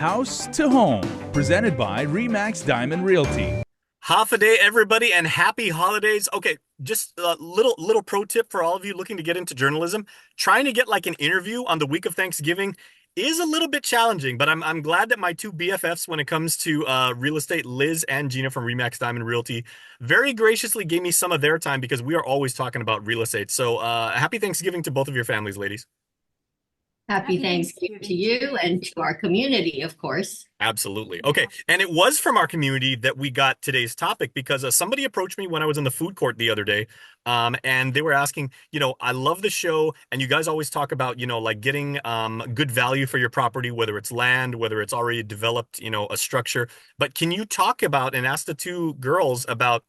House to Home, presented by Remax Diamond Realty. Half a day, everybody, and happy holidays. Okay, just a little pro tip for all of you looking to get into journalism. Trying to get like an interview on the week of Thanksgiving is a little bit challenging, but I'm glad that my two BFFs when it comes to real estate, Liz and Gina from Remax Diamond Realty, very graciously gave me some of their time because we are always talking about real estate. So happy Thanksgiving to both of your families, ladies. Happy Happy Thanksgiving to Thanksgiving to you you. and to our community, of course. Absolutely. Okay. Yeah. And it was from our community that we got today's topic because somebody approached me when I was in the food court the other day. And they were asking, I love the show. And you guys always talk about, like getting good value for your property, whether it's land, whether it's already developed, a structure. But can you talk about and ask the two girls about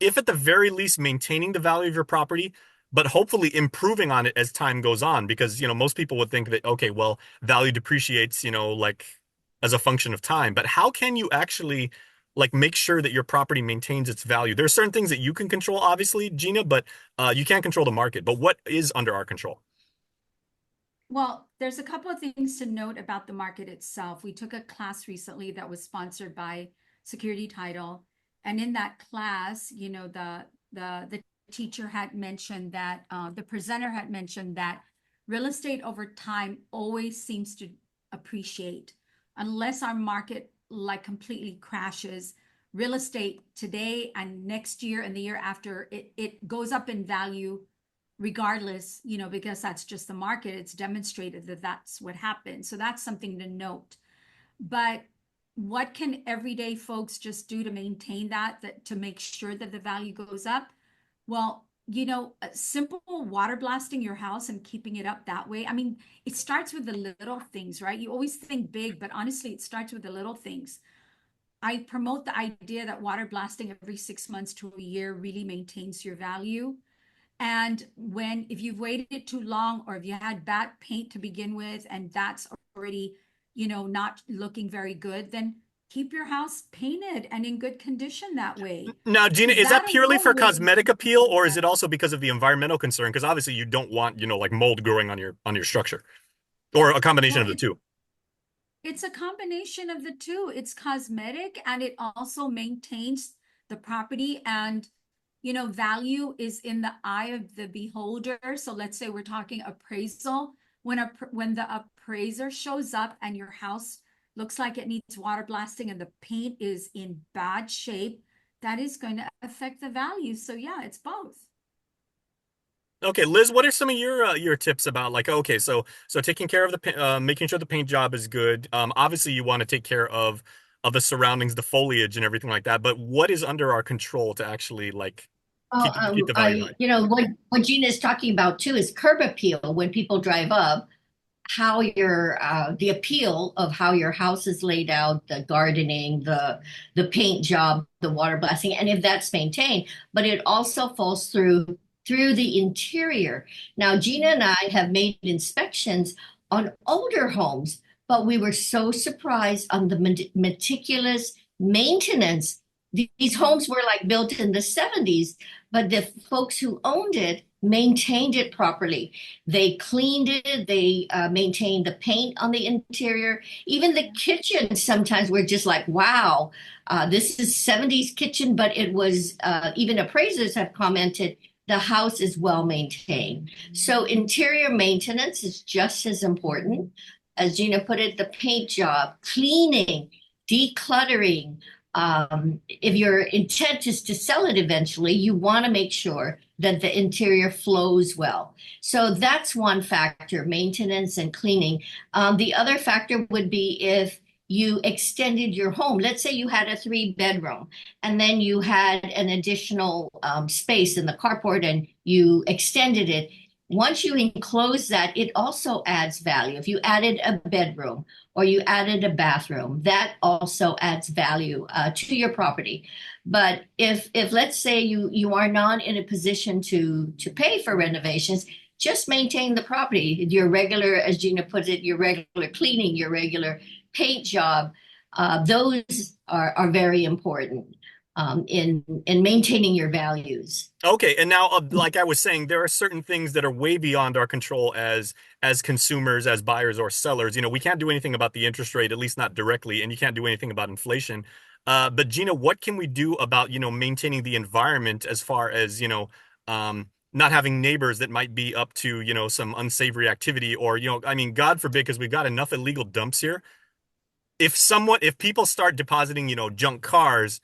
if at the very least maintaining the value of your property, but hopefully improving on it as time goes on, because most people would think that, okay, well, value depreciates, like as a function of time. But how can you actually like make sure that your property maintains its value? There are certain things that you can control, obviously, Gina, but you can't control the market. But what is under our control? Well, there's a couple of things to note about the market itself. We took a class recently that was sponsored by Security Title, and in that class, the teacher had mentioned that the presenter had mentioned that real estate over time always seems to appreciate unless our market like completely crashes. Real estate today and next year and the year after, it goes up in value regardless, because that's just the market. It's demonstrated that that's what happens. So that's something to note. But what can everyday folks just do to maintain that to make sure that the value goes up? Well, simple water blasting your house and keeping it up that way. I mean, it starts with the little things, right? You always think big, but honestly, it starts with the little things. I promote the idea that water blasting every 6 months to a year really maintains your value. And if you've waited too long, or if you had bad paint to begin with, and that's already, not looking very good, then keep your house painted and in good condition that way. Now, Gina, Because is that that purely alone for will cosmetic appeal, or is yeah. it also because of the environmental concern? Because obviously you don't want, like mold growing on your structure, or a combination Well, of the two. it's a combination of the two. It's cosmetic and it also maintains the property, and value is in the eye of the beholder. So let's say we're talking appraisal. When the appraiser shows up and your house looks like it needs water blasting and the paint is in bad shape, that is going to affect the value. So yeah, it's both. Okay, Liz, what are some of your tips about like okay, so taking care of making sure the paint job is good. Obviously you want to take care of the surroundings, the foliage and everything like that. But what is under our control to actually like Well, keep the value high? what Gina is talking about too is curb appeal. When people drive up, how the appeal of how your house is laid out, the gardening, the paint job, the water blasting, and if that's maintained. But it also falls through the interior. Now, Gina and I have made inspections on older homes, but we were so surprised on the meticulous maintenance. These homes were like built in the 70s, but the folks who owned it maintained it properly. They cleaned it, they maintained the paint on the interior. Even the kitchen, sometimes we're just like, wow, this is 70s kitchen, but it was, even appraisers have commented, the house is well maintained. So interior maintenance is just as important. As Gina put it, the paint job, cleaning, decluttering. If your intent is to sell it eventually, you want to make sure that the interior flows well. So that's one factor, maintenance and cleaning. The other factor would be if you extended your home. Let's say you had a 3 bedroom and then you had an additional space in the carport and you extended it. Once you enclose that, it also adds value. If you added a bedroom or you added a bathroom, that also adds value to your property. But if let's say you are not in a position to pay for renovations, just maintain the property. Your regular, as Gina puts it, your regular cleaning, your regular paint job, those are very important. in maintaining your values. Okay, and now, like I was saying, there are certain things that are way beyond our control as consumers, as buyers or sellers. We can't do anything about the interest rate, at least not directly, and you can't do anything about inflation. But Gina, what can we do about, maintaining the environment as far as, not having neighbors that might be up to, some unsavory activity or, I mean, God forbid, because we've got enough illegal dumps here. If people start depositing, junk cars,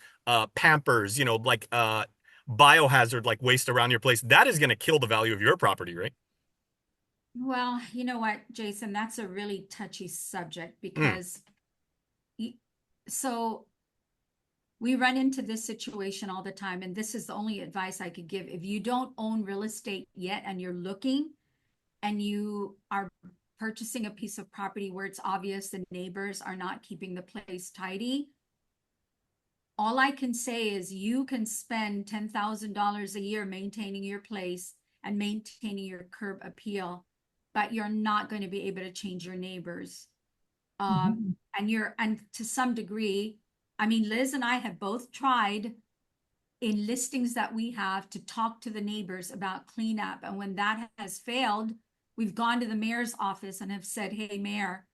Pampers, like biohazard like waste around your place, that is going to kill the value of your property, right? Well, you know what, Jason, that's a really touchy subject Mm. because so we run into this situation all the time, and this is the only advice I could give. If you don't own real estate yet and you're looking and you are purchasing a piece of property where it's obvious the neighbors are not keeping the place tidy, all I can say is you can spend $10,000 a year maintaining your place and maintaining your curb appeal, but you're not going to be able to change your neighbors. And to some degree, I mean, Liz and I have both tried in listings that we have to talk to the neighbors about cleanup. And when that has failed, we've gone to the mayor's office and have said, hey, mayor,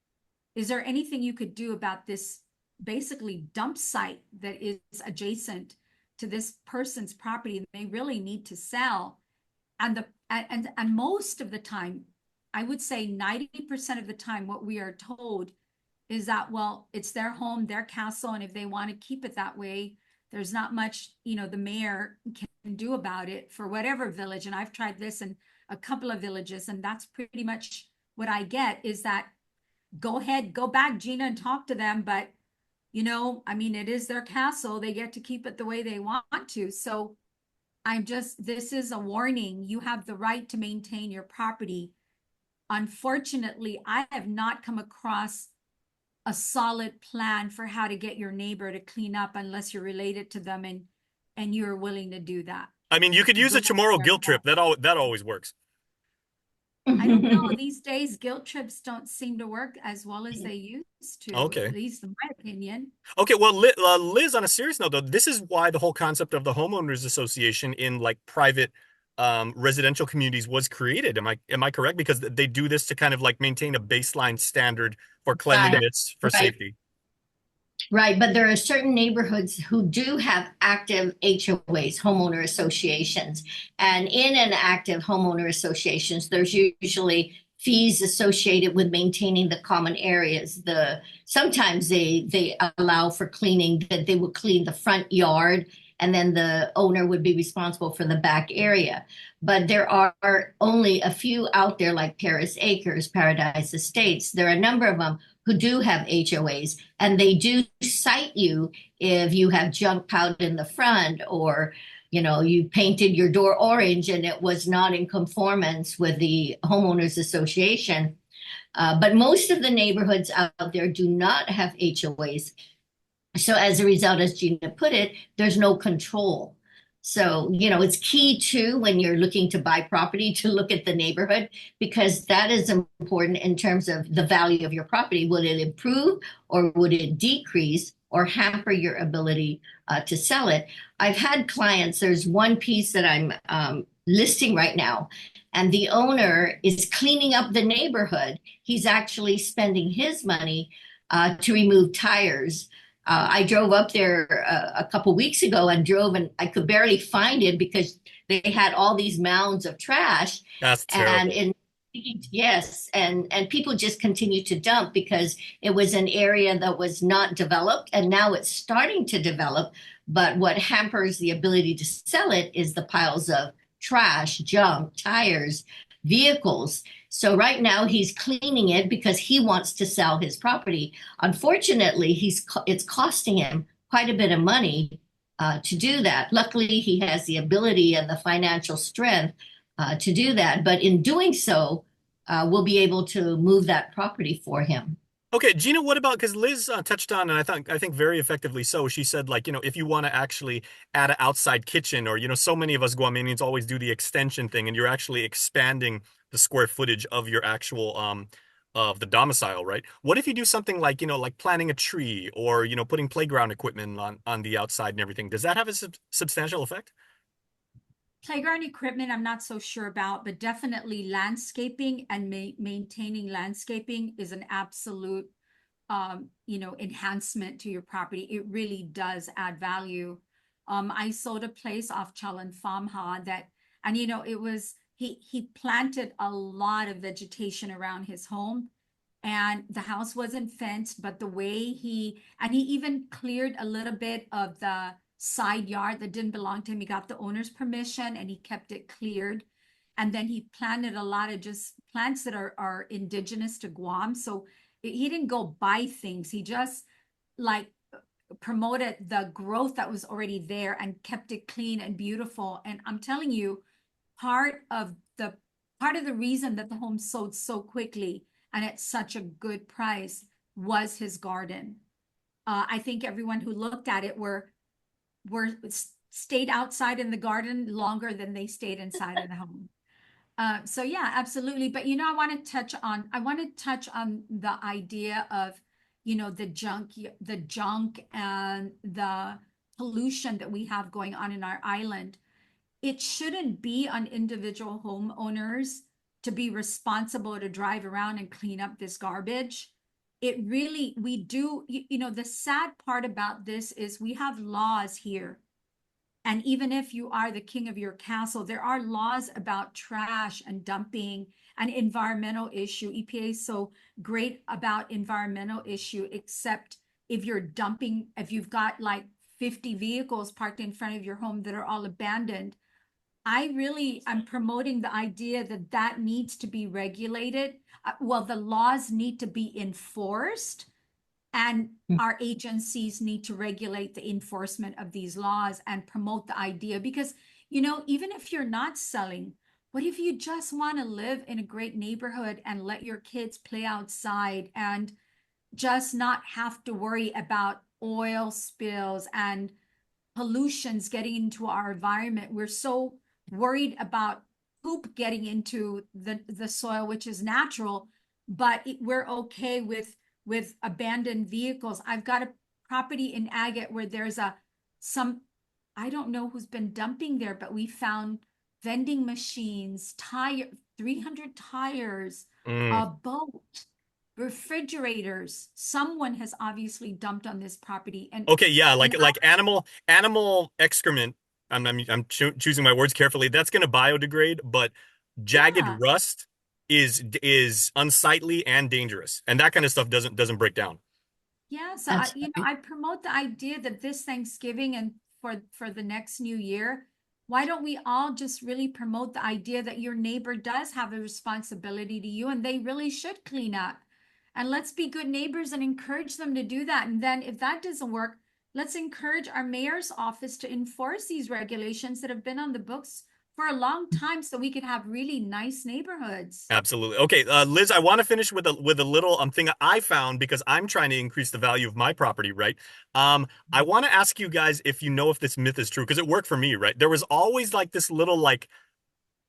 is there anything you could do about this basically dump site that is adjacent to this person's property and they really need to sell? And most of the time, I would say 90% of the time, what we are told is that, well, it's their home, their castle, and if they want to keep it that way, there's not much, the mayor can do about it for whatever village. And I've tried this in a couple of villages, and that's pretty much what I get is that go ahead, go back, Gina, and talk to them. But, I mean, it is their castle. They get to keep it the way they want to. So this is a warning. You have the right to maintain your property. Unfortunately, I have not come across a solid plan for how to get your neighbor to clean up unless you're related to them and you're willing to do that. I mean, you could use a tomorrow guilt trip. That always works. I don't know. These days, guilt trips don't seem to work as well as they used to, Okay. at least in my opinion. Okay, well, Liz, on a serious note, though, this is why the whole concept of the homeowners association in like private residential communities was created. Am I correct? Because they do this to kind of like maintain a baseline standard for cleanliness, for safety. Right, but there are certain neighborhoods who do have active HOAs, homeowner associations. And in an active homeowner associations, there's usually fees associated with maintaining the common areas. Sometimes they allow for cleaning, that they will clean the front yard and then the owner would be responsible for the back area. But there are only a few out there like Paris Acres, Paradise Estates. There are a number of them who do have HOAs, and they do cite you if you have junk piled in the front or you painted your door orange and it was not in conformance with the homeowners association. But most of the neighborhoods out there do not have HOAs. So as a result, as Gina put it, there's no control. So, it's key too when you're looking to buy property to look at the neighborhood, because that is important in terms of the value of your property. Would it improve or would it decrease or hamper your ability to sell it? I've had clients, there's one piece that I'm listing right now, and the owner is cleaning up the neighborhood. He's actually spending his money to remove tires. I drove up there a couple weeks ago and I could barely find it because they had all these mounds of trash. That's terrible. Yes, and people just continue to dump because it was an area that was not developed, and now it's starting to develop. But what hampers the ability to sell it is the piles of trash, junk, tires, vehicles. So right now he's cleaning it because he wants to sell his property. Unfortunately, it's costing him quite a bit of money to do that. Luckily, he has the ability and the financial strength to do that. But in doing so, we'll be able to move that property for him. Okay, Gina, what about, because Liz touched on, and I think very effectively so, she said, like, if you want to actually add an outside kitchen, or, so many of us Guamanians always do the extension thing, and you're actually expanding the square footage of your actual of the domicile, right? What if you do something like, like planting a tree or, putting playground equipment on the outside and everything? Does that have a substantial effect? Playground equipment, I'm not so sure about, but definitely landscaping and maintaining landscaping is an absolute, enhancement to your property. It really does add value. I sold a place off Chalan Famha that, and it was he planted a lot of vegetation around his home, and the house wasn't fenced, but the way he even cleared a little bit of the side yard that didn't belong to him. He got the owner's permission and he kept it cleared. And then he planted a lot of just plants that are indigenous to Guam. So he didn't go buy things. He just like promoted the growth that was already there and kept it clean and beautiful. And I'm telling you, part of the reason that the home sold so quickly and at such a good price was his garden. I think everyone who looked at it were stayed outside in the garden longer than they stayed inside in the home. So yeah, absolutely. But I want to touch on the idea of, the junk and the pollution that we have going on in our island. It shouldn't be on individual homeowners to be responsible to drive around and clean up this garbage. We do, the sad part about this is we have laws here. And even if you are the king of your castle, there are laws about trash and dumping and environmental issue. EPA is so great about environmental issue, except if you've got like 50 vehicles parked in front of your home that are all abandoned. I'm promoting the idea that needs to be regulated. The laws need to be enforced, and our agencies need to regulate the enforcement of these laws and promote the idea. Because, even if you're not selling, what if you just want to live in a great neighborhood and let your kids play outside and just not have to worry about oil spills and pollutions getting into our environment? We're so worried about poop getting into the soil, which is natural, but we're okay with abandoned vehicles. I've got a property in Agate where there's I don't know who's been dumping there, but we found vending machines, 300 tires, a boat, refrigerators. Someone has obviously dumped on this property. And okay, yeah, like animal excrement. I'm choosing my words carefully. That's going to biodegrade, but jagged yeah. rust is unsightly and dangerous, and that kind of stuff doesn't break down. Yeah, so That's I promote the idea that this Thanksgiving and for the next new year, why don't we all just really promote the idea that your neighbor does have a responsibility to you and they really should clean up. And let's be good neighbors and encourage them to do that. And then if that doesn't work, let's encourage our mayor's office to enforce these regulations that have been on the books for a long time so we could have really nice neighborhoods. Absolutely. Okay, Liz, I want to finish with a little thing I found because I'm trying to increase the value of my property, right? I want to ask you guys if you know if this myth is true because it worked for me, right? There was always like this little like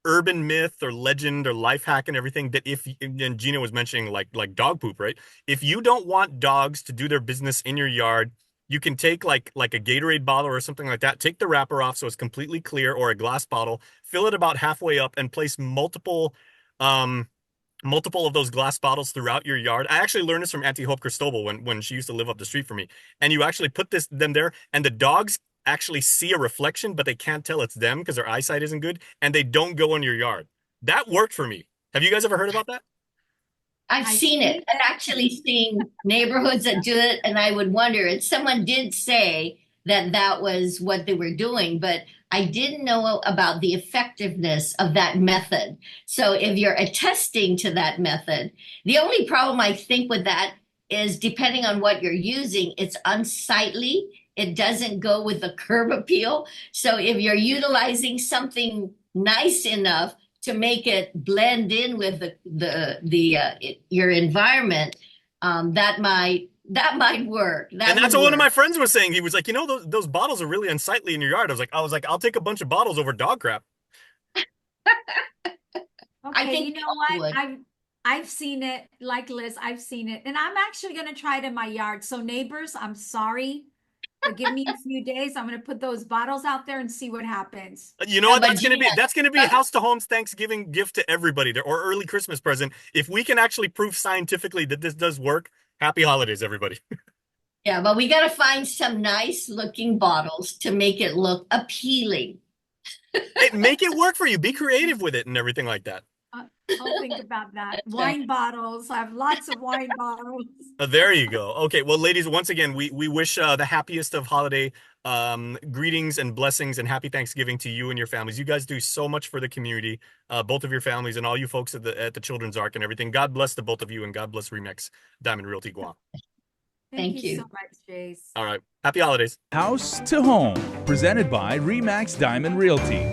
urban myth or legend or life hack and everything that if and Gina was mentioning like dog poop, right? If you don't want dogs to do their business in your yard, you can take like a Gatorade bottle or something like that, take the wrapper off so it's completely clear, or a glass bottle, fill it about halfway up and place um multiple of those glass bottles throughout your yard. I actually learned this from Auntie Hope Cristobal when she used to live up the street from me. And you actually put them there, and the dogs actually see a reflection, but they can't tell it's them because their eyesight isn't good, and they don't go in your yard. That worked for me. Have you guys ever heard about that? I've seen it. I've actually seen neighborhoods that do it, and I would wonder. And someone did say that was what they were doing, but I didn't know about the effectiveness of that method. So if you're attesting to that method, the only problem I think with that is depending on what you're using, it's unsightly. It doesn't go with the curb appeal. So if you're utilizing something nice enough to make it blend in with your environment, that might work. And that's what one of my friends was saying. He was like, those bottles are really unsightly in your yard. I was like, I'll take a bunch of bottles over dog crap. Okay, I think you know what? would. I've seen it, like Liz, I've seen it. And I'm actually going to try it in my yard. So neighbors, I'm sorry, but give me a few days. I'm going to put those bottles out there and see what happens. You know Yeah, what? but That's gonna be a house to homes Thanksgiving gift to everybody or early Christmas present. If we can actually prove scientifically that this does work, happy holidays, everybody. yeah, but we got to find some nice looking bottles to make it look appealing. Hey, make it work for you. Be creative with it and everything like that. I'll think about that. Wine bottles. I have lots of wine bottles. There you go. Okay, well, ladies, once again, we wish the happiest of holiday greetings and blessings and happy Thanksgiving to you and your families. You guys do so much for the community, both of your families and all you folks at the Children's Ark and everything. God bless the both of you and God bless Remax Diamond Realty Guam. Thank Thank you you. so much, Jace. All right, happy holidays. House to Home, presented by Remax Diamond Realty.